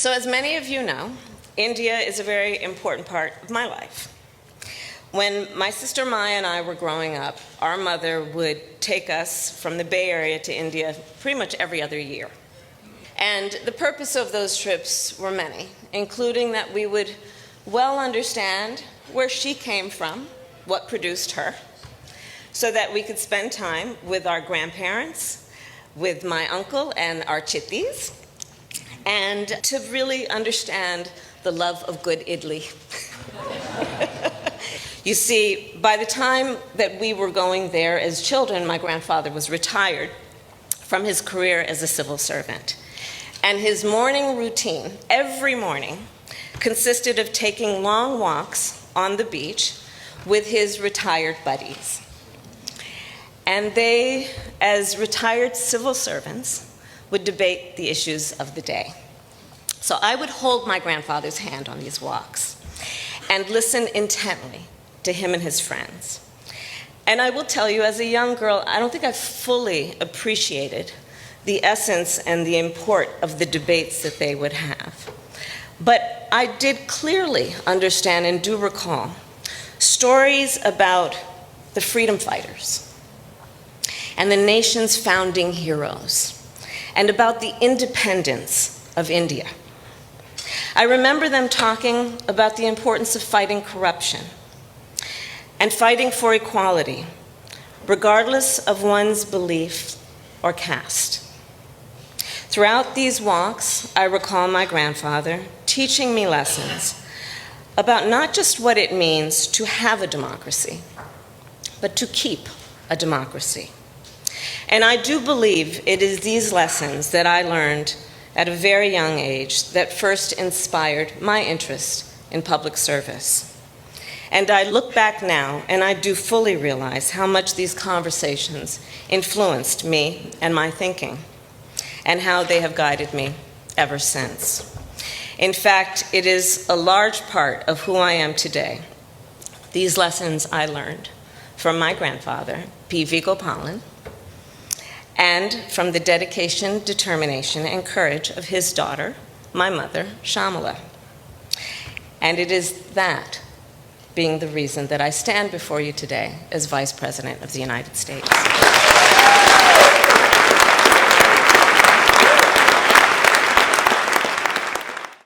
So as many of you know, India is a very important part of my life. When my sister Maya and I were growing up, our mother would take us from the Bay Area to India pretty much every other year. And the purpose of those trips were many, including that we would well understand where she came from, what produced her, so that we could spend time with our grandparents, with my uncle and our chittis, and to really understand the love of good idli. You see, by the time that we were going there as children, my grandfather was retired from his career as a civil servant. And his morning routine, every morning, consisted of taking long walks on the beach with his retired buddies. And they, as retired civil servants, would debate the issues of the day. So I would hold my grandfather's hand on these walks and listen intently to him and his friends. And I will tell you, as a young girl, I don't think I fully appreciated the essence and the import of the debates that they would have. But I did clearly understand and do recall stories about the freedom fighters and the nation's founding heroes, and about the independence of India. I remember them talking about the importance of fighting corruption and fighting for equality, regardless of one's belief or caste. Throughout these walks, I recall my grandfather teaching me lessons about not just what it means to have a democracy, but to keep a democracy. And I do believe it is these lessons that I learned at a very young age that first inspired my interest in public service. And I look back now, and I do fully realize how much these conversations influenced me and my thinking, and how they have guided me ever since. In fact, it is a large part of who I am today. These lessons I learned from my grandfather, P.V. Gopalan, and from the dedication, determination, and courage of his daughter, my mother, Shamala. And it is that being the reason that I stand before you today as Vice President of the United States.